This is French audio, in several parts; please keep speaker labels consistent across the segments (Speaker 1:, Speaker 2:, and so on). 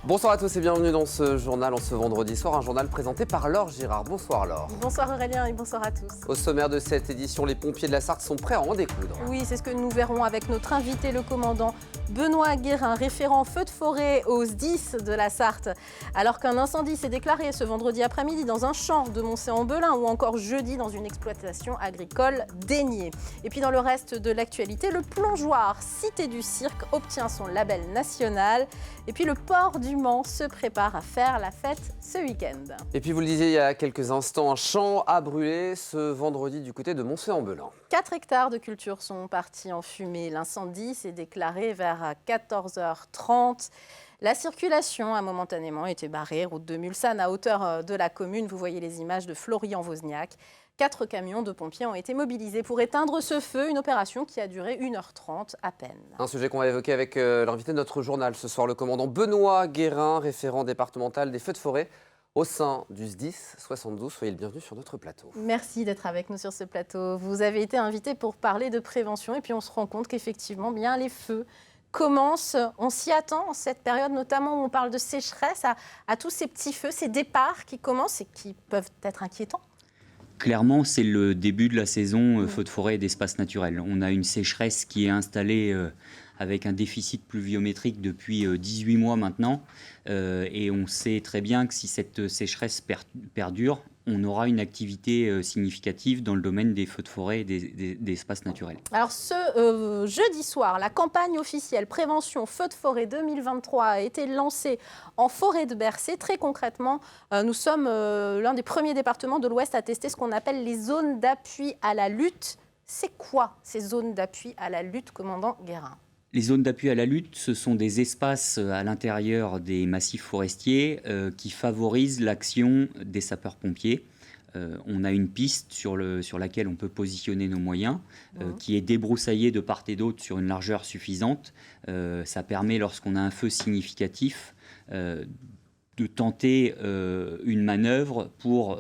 Speaker 1: Bonsoir à tous et bienvenue dans ce journal en ce vendredi soir, un journal présenté par Laure Girard. Bonsoir Laure.
Speaker 2: Bonsoir Aurélien et bonsoir à tous.
Speaker 1: Au sommaire de cette édition, les pompiers de la Sarthe sont prêts à en découdre.
Speaker 2: Oui, c'est ce que nous verrons avec notre invité, le commandant Benoît Guérin, référent feu de forêt au SDIS de la Sarthe. Alors qu'un incendie s'est déclaré ce vendredi après-midi dans un champ de Moncé-en-Belin ou encore jeudi dans une exploitation agricole d'Aigné. Et puis dans le reste de l'actualité, le plongeoir Cité du Cirque obtient son label national. Et puis le port du Mans se prépare à faire la fête ce week-end.
Speaker 1: Et puis vous le disiez il y a quelques instants, un champ a brûlé ce vendredi du côté de Moncé-en-Belin.
Speaker 2: 4 hectares de culture sont partis en fumée. L'incendie s'est déclaré vers 14h30. La circulation a momentanément été barrée, route de Mulsanne à hauteur de la commune. Vous voyez les images de Florian-Vosniac. 4 camions de pompiers ont été mobilisés pour éteindre ce feu, une opération qui a duré 1h30 à peine.
Speaker 1: Un sujet qu'on va évoquer avec l'invité de notre journal ce soir, le commandant Benoît Guérin, référent départemental des feux de forêt au sein du SDIS 72. Soyez le bienvenu sur notre plateau.
Speaker 2: Merci d'être avec nous sur ce plateau. Vous avez été invité pour parler de prévention et puis on se rend compte qu'effectivement, bien les feux commencent. On s'y attend en cette période, notamment où on parle de sécheresse, à tous ces petits feux, ces départs qui commencent et qui peuvent être inquiétants.
Speaker 3: Clairement, c'est le début de la saison feux de forêt et d'espaces naturels. On a une sécheresse qui est installée avec un déficit pluviométrique depuis 18 mois maintenant. Et on sait très bien que si cette sécheresse perdure, on aura une activité significative dans le domaine des feux de forêt et des espaces naturels.
Speaker 2: Alors ce jeudi soir, la campagne officielle Prévention Feux de forêt 2023 a été lancée en forêt de Bercé. Très concrètement, nous sommes l'un des premiers départements de l'Ouest à tester ce qu'on appelle les zones d'appui à la lutte. C'est quoi ces zones d'appui à la lutte, commandant Guérin ?
Speaker 3: Les zones d'appui à la lutte, ce sont des espaces à l'intérieur des massifs forestiers qui favorisent l'action des sapeurs-pompiers. On a une piste sur laquelle on peut positionner nos moyens, qui est débroussaillée de part et d'autre sur une largeur suffisante. Ça permet, lorsqu'on a un feu significatif, de tenter une manœuvre pour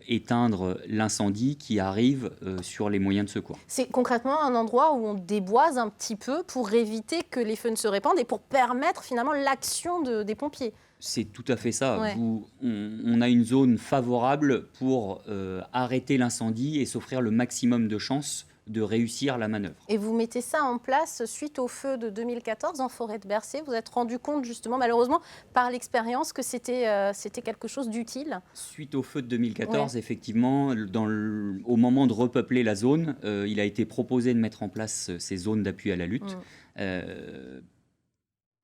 Speaker 3: éteindre l'incendie qui arrive sur les moyens de secours. C'est
Speaker 2: concrètement un endroit où on déboise un petit peu pour éviter que les feux ne se répandent et pour permettre finalement l'action des pompiers.
Speaker 3: C'est tout à fait ça.
Speaker 2: Ouais.
Speaker 3: On a une zone favorable pour arrêter l'incendie et s'offrir le maximum de chances de réussir la manœuvre.
Speaker 2: Et vous mettez ça en place suite au feu de 2014 en forêt de Bercé. Vous êtes rendu compte justement, malheureusement, par l'expérience que c'était quelque chose d'utile.
Speaker 3: Suite au feu de 2014, ouais. Effectivement, au moment de repeupler la zone, il a été proposé de mettre en place ces zones d'appui à la lutte.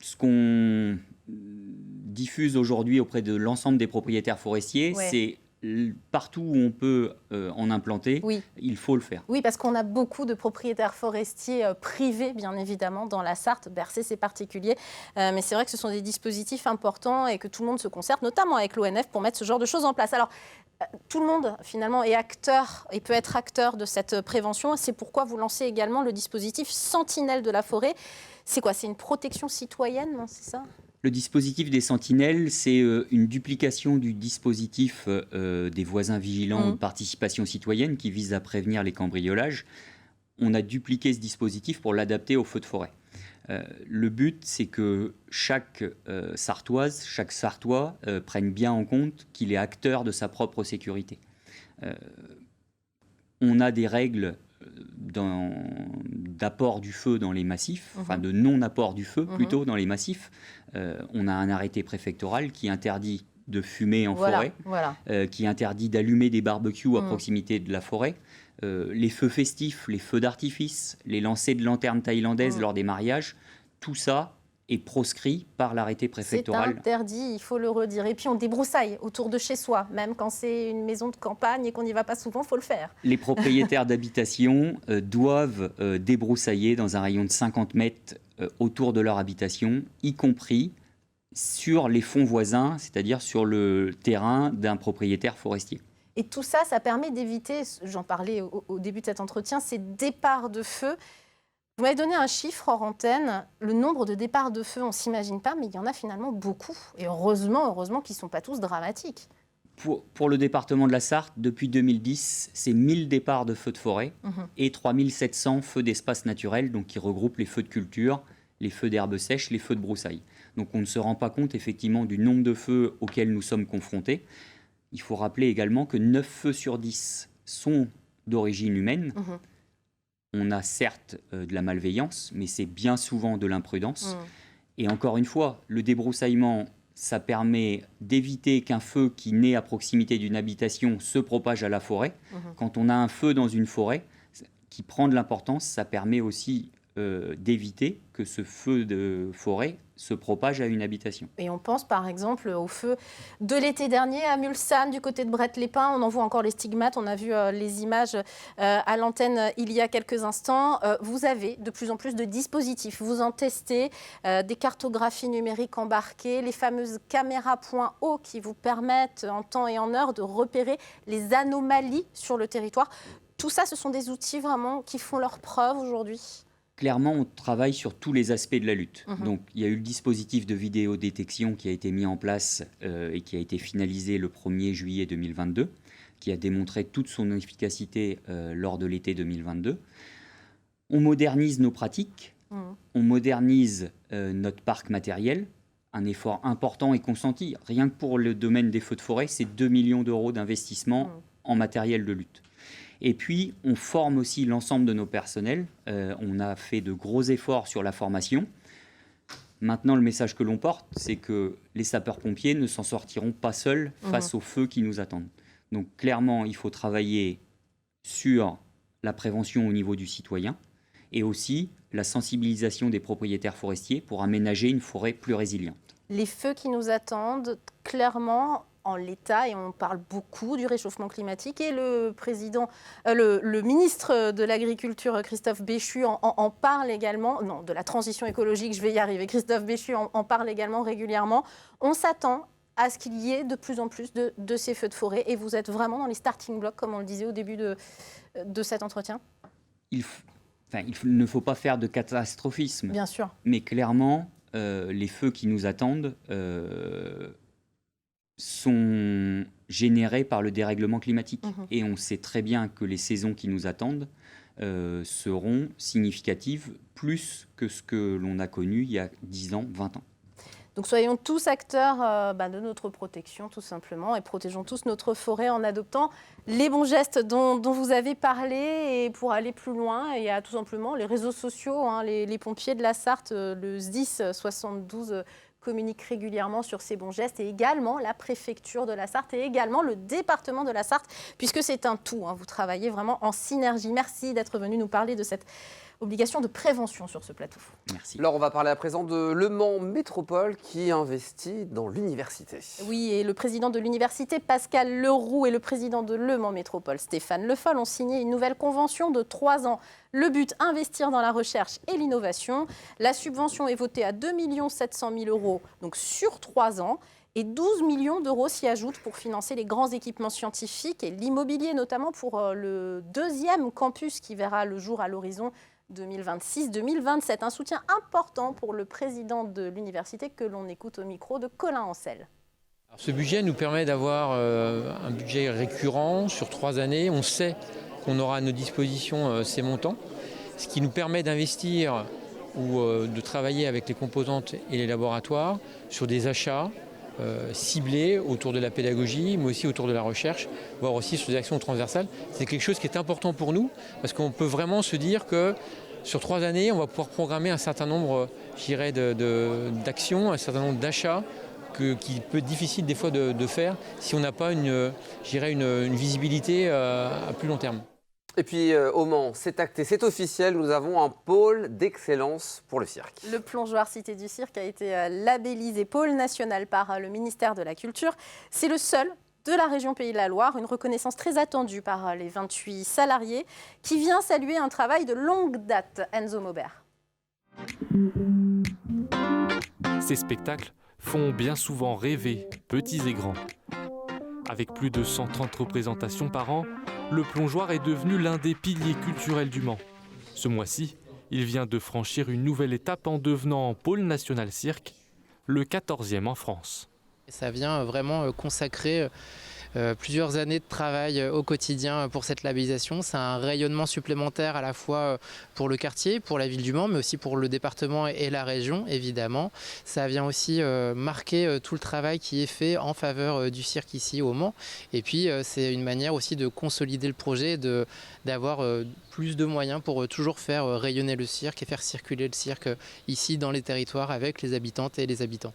Speaker 3: Ce qu'on diffuse aujourd'hui auprès de l'ensemble des propriétaires forestiers, ouais. C'est partout où on peut en implanter, oui. Il faut le faire.
Speaker 2: Oui, parce qu'on a beaucoup de propriétaires forestiers privés, bien évidemment, dans la Sarthe. Bercé, c'est particulier. Mais c'est vrai que ce sont des dispositifs importants et que tout le monde se concerte, notamment avec l'ONF, pour mettre ce genre de choses en place. Alors, tout le monde, finalement, est acteur et peut être acteur de cette prévention. C'est pourquoi vous lancez également le dispositif Sentinelle de la forêt. C'est quoi? C'est une protection citoyenne, non? C'est ça?
Speaker 3: Le dispositif des sentinelles, c'est une duplication du dispositif des voisins vigilants de participation citoyenne qui vise à prévenir les cambriolages. On a dupliqué ce dispositif pour l'adapter aux feux de forêt. Le but, c'est que chaque Sartoise, chaque Sartois prenne bien en compte qu'il est acteur de sa propre sécurité. On a des règles d'apport du feu dans les massifs, enfin de non-apport du feu plutôt dans les massifs. On a un arrêté préfectoral qui interdit de fumer en forêt, qui interdit d'allumer des barbecues à proximité de la forêt. Les feux festifs, les feux d'artifice, les lancers de lanternes thaïlandaises lors des mariages, tout ça est proscrit par l'arrêté préfectoral.
Speaker 2: C'est interdit, il faut le redire. Et puis on débroussaille autour de chez soi, même quand c'est une maison de campagne et qu'on n'y va pas souvent, il faut le faire.
Speaker 3: Les propriétaires d'habitation doivent débroussailler dans un rayon de 50 mètres autour de leur habitation, y compris sur les fonds voisins, c'est-à-dire sur le terrain d'un propriétaire forestier.
Speaker 2: Et tout ça, ça permet d'éviter, j'en parlais au début de cet entretien, ces départs de feu. Vous m'avez donné un chiffre hors antenne, le nombre de départs de feu, on ne s'imagine pas, mais il y en a finalement beaucoup. Et heureusement qu'ils ne sont pas tous dramatiques.
Speaker 3: Pour le département de la Sarthe, depuis 2010, c'est 1000 départs de feux de forêt et 3700 feux d'espaces naturels, donc qui regroupent les feux de culture, les feux d'herbes sèches, les feux de broussailles. Donc on ne se rend pas compte effectivement du nombre de feux auxquels nous sommes confrontés. Il faut rappeler également que 9 feux sur 10 sont d'origine humaine. On a certes de la malveillance, mais c'est bien souvent de l'imprudence. Et encore une fois, le débroussaillement, ça permet d'éviter qu'un feu qui naît à proximité d'une habitation se propage à la forêt. Quand on a un feu dans une forêt qui prend de l'importance, ça permet aussi d'éviter que ce feu de forêt se propage à une habitation.
Speaker 2: Et on pense par exemple au feu de l'été dernier à Mulsanne, du côté de Brett-les-Pins. On en voit encore les stigmates. On a vu les images à l'antenne il y a quelques instants. Vous avez de plus en plus de dispositifs. Vous en testez des cartographies numériques embarquées, les fameuses caméras point haut qui vous permettent en temps et en heure de repérer les anomalies sur le territoire. Tout ça, ce sont des outils vraiment qui font leur preuve aujourd'hui.
Speaker 3: Clairement, on travaille sur tous les aspects de la lutte. Donc, il y a eu le dispositif de vidéodétection qui a été mis en place et qui a été finalisé le 1er juillet 2022, qui a démontré toute son efficacité lors de l'été 2022. On modernise nos pratiques, on modernise notre parc matériel. Un effort important est consenti. Rien que pour le domaine des feux de forêt, c'est 2 millions d'euros d'investissement en matériel de lutte. Et puis, on forme aussi l'ensemble de nos personnels. On a fait de gros efforts sur la formation. Maintenant, le message que l'on porte, c'est que les sapeurs-pompiers ne s'en sortiront pas seuls face aux feux qui nous attendent. Donc, clairement, il faut travailler sur la prévention au niveau du citoyen et aussi la sensibilisation des propriétaires forestiers pour aménager une forêt plus résiliente.
Speaker 2: Les feux qui nous attendent, clairement, en l'état, et on parle beaucoup du réchauffement climatique, et le ministre de l'Agriculture, Christophe Béchu, en parle également, non, de la transition écologique, je vais y arriver, Christophe Béchu en parle également régulièrement. On s'attend à ce qu'il y ait de plus en plus de ces feux de forêt, et vous êtes vraiment dans les starting blocks, comme on le disait au début de cet entretien. Il
Speaker 3: ne faut pas faire de catastrophisme.
Speaker 2: Bien sûr.
Speaker 3: Mais clairement, les feux qui nous attendent sont générés par le dérèglement climatique. Et on sait très bien que les saisons qui nous attendent seront significatives, plus que ce que l'on a connu il y a 10 ans, 20 ans.
Speaker 2: Donc soyons tous acteurs de notre protection, tout simplement, et protégeons tous notre forêt en adoptant les bons gestes dont vous avez parlé. Et pour aller plus loin, il y a tout simplement les réseaux sociaux, les pompiers de la Sarthe, le SDIS 72 communique régulièrement sur ces bons gestes, et également la préfecture de la Sarthe et également le département de la Sarthe, puisque c'est un tout. Vous travaillez vraiment en synergie. Merci d'être venu nous parler de cette obligation de prévention sur ce plateau.
Speaker 3: Merci.
Speaker 1: Alors, on va parler à présent de Le Mans Métropole qui investit dans l'université.
Speaker 2: Oui, et le président de l'université, Pascal Leroux, et le président de Le Mans Métropole, Stéphane Le Foll, ont signé une nouvelle convention de 3 ans. Le but, investir dans la recherche et l'innovation. La subvention est votée à 2 700 000 euros, donc sur 3 ans. Et 12 millions d'euros s'y ajoutent pour financer les grands équipements scientifiques et l'immobilier, notamment pour le 2e campus qui verra le jour à l'horizon 2026-2027. Un soutien important pour le président de l'université que l'on écoute au micro de Colin Ancel.
Speaker 4: Alors, ce budget nous permet d'avoir un budget récurrent sur 3 années. On sait qu'on aura à nos dispositions ces montants, ce qui nous permet d'investir ou de travailler avec les composantes et les laboratoires sur des achats ciblés autour de la pédagogie, mais aussi autour de la recherche, voire aussi sur des actions transversales. C'est quelque chose qui est important pour nous, parce qu'on peut vraiment se dire que sur 3 années, on va pouvoir programmer un certain nombre, je dirais, d'actions, un certain nombre d'achats qui peut être difficile des fois de faire si on n'a pas une visibilité à plus long terme.
Speaker 1: Et puis au Mans, c'est acté, c'est officiel, nous avons un pôle d'excellence pour le cirque.
Speaker 2: Le plongeoir Cité du Cirque a été labellisé pôle national par le ministère de la Culture. C'est le seul de la région Pays de la Loire, une reconnaissance très attendue par les 28 salariés qui vient saluer un travail de longue date. Enzo Maubert.
Speaker 5: Ces spectacles font bien souvent rêver petits et grands. Avec plus de 130 représentations par an, le plongeoir est devenu l'un des piliers culturels du Mans. Ce mois-ci, il vient de franchir une nouvelle étape en devenant pôle national cirque, le 14e en France.
Speaker 6: Ça vient vraiment consacrer plusieurs années de travail au quotidien pour cette labellisation. C'est un rayonnement supplémentaire à la fois pour le quartier, pour la ville du Mans, mais aussi pour le département et la région, évidemment. Ça vient aussi marquer tout le travail qui est fait en faveur du cirque ici au Mans. Et puis, c'est une manière aussi de consolider le projet, d'avoir plus de moyens pour toujours faire rayonner le cirque et faire circuler le cirque ici dans les territoires avec les habitantes et les habitants.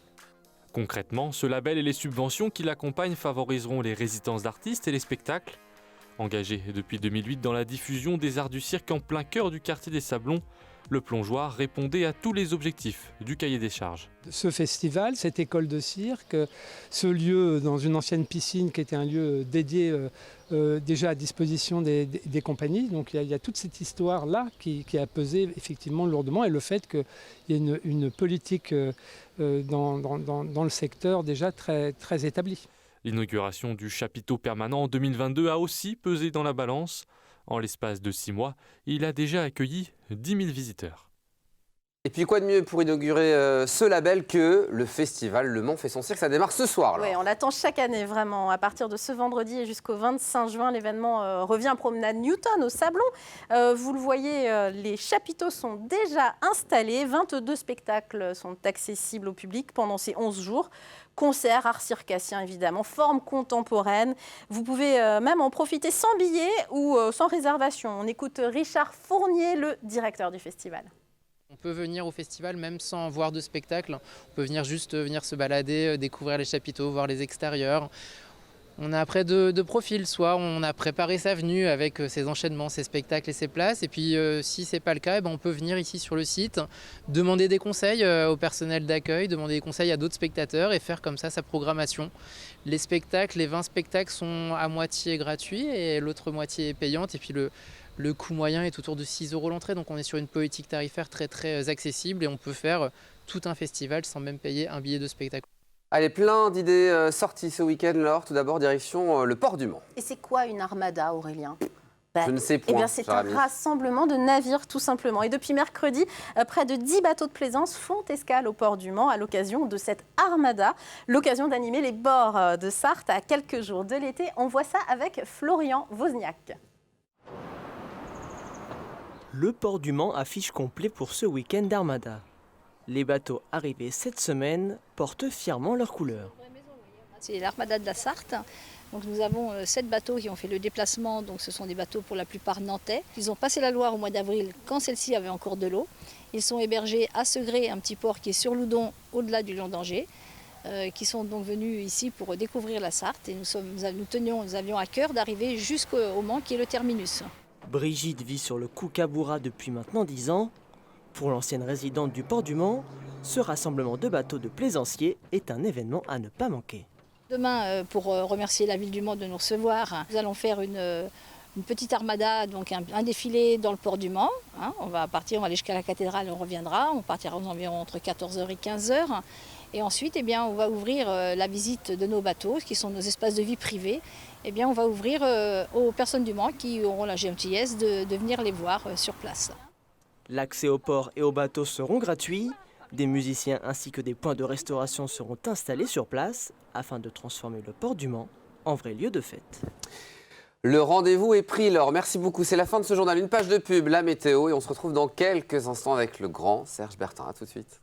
Speaker 5: Concrètement, ce label et les subventions qui l'accompagnent favoriseront les résidences d'artistes et les spectacles. Engagé depuis 2008 dans la diffusion des arts du cirque en plein cœur du quartier des Sablons, le Plongeoir répondait à tous les objectifs du cahier des charges.
Speaker 7: Ce festival, cette école de cirque, ce lieu dans une ancienne piscine qui était un lieu dédié déjà à disposition des compagnies. Donc il y a toute cette histoire-là qui a pesé effectivement lourdement et le fait qu'il y ait une politique dans le secteur déjà très, très établie.
Speaker 5: L'inauguration du chapiteau permanent en 2022 a aussi pesé dans la balance. En l'espace de 6 mois, il a déjà accueilli 10 000 visiteurs.
Speaker 1: Et puis quoi de mieux pour inaugurer ce label que le festival Le Mans fait son cirque. Ça démarre ce soir.
Speaker 2: Oui, on l'attend chaque année vraiment. À partir de ce vendredi et jusqu'au 25 juin, l'événement revient à Promenade Newton au Sablon. Vous le voyez, les chapiteaux sont déjà installés. 22 spectacles sont accessibles au public pendant ces 11 jours. Concerts, art circassien évidemment, forme contemporaine. Vous pouvez même en profiter sans billet ou sans réservation. On écoute Richard Fournier, le directeur du festival.
Speaker 6: On peut venir au festival même sans voir de spectacle. On peut venir juste venir se balader, découvrir les chapiteaux, voir les extérieurs. On a après deux profils, soit on a préparé sa venue avec ses enchaînements, ses spectacles et ses places. Et puis si ce n'est pas le cas, on peut venir ici sur le site, demander des conseils au personnel d'accueil, demander des conseils à d'autres spectateurs et faire comme ça sa programmation. Les spectacles, les 20 spectacles sont à moitié gratuits et l'autre moitié est payante. Et puis le coût moyen est autour de 6 € l'entrée. Donc on est sur une politique tarifaire très très accessible et on peut faire tout un festival sans même payer un billet de spectacle.
Speaker 1: Allez, plein d'idées sorties ce week-end, Laure. Tout d'abord, direction le port du Mans.
Speaker 2: Et c'est quoi une armada, Aurélien ?
Speaker 1: Je ne sais point.
Speaker 2: Eh bien, c'est un rassemblement de navires, tout simplement. Et depuis mercredi, près de 10 bateaux de plaisance font escale au port du Mans à l'occasion de cette armada. L'occasion d'animer les bords de Sarthe à quelques jours de l'été. On voit ça avec Florian Wozniak.
Speaker 8: Le port du Mans affiche complet pour ce week-end d'armada. Les bateaux arrivés cette semaine portent fièrement leurs couleurs.
Speaker 9: C'est l'armada de la Sarthe. Donc nous avons 7 bateaux qui ont fait le déplacement. Donc ce sont des bateaux pour la plupart nantais. Ils ont passé la Loire au mois d'avril quand celle-ci avait encore de l'eau. Ils sont hébergés à Segré, un petit port qui est sur Loudon, au-delà du Lion d'Angers, qui sont donc venus ici pour découvrir la Sarthe. Et nous avions à cœur d'arriver jusqu'au Mans qui est le terminus.
Speaker 8: Brigitte vit sur le Koukaboura depuis maintenant 10 ans. Pour l'ancienne résidente du port du Mans, ce rassemblement de bateaux de plaisanciers est un événement à ne pas manquer.
Speaker 9: Demain, pour remercier la ville du Mans de nous recevoir, nous allons faire une petite armada, donc un défilé dans le port du Mans. On va partir, on va aller jusqu'à la cathédrale et on reviendra. On partira aux environs entre 14h et 15h. Et ensuite, on va ouvrir la visite de nos bateaux, qui sont nos espaces de vie privés. On va ouvrir aux personnes du Mans qui auront la gentillesse de venir les voir sur place.
Speaker 8: L'accès au port et aux bateaux seront gratuits. Des musiciens ainsi que des points de restauration seront installés sur place afin de transformer le port du Mans en vrai lieu de fête.
Speaker 1: Le rendez-vous est pris, Laure. Merci beaucoup. C'est la fin de ce journal. Une page de pub, la météo. Et on se retrouve dans quelques instants avec le grand Serge Bertin. A tout de suite.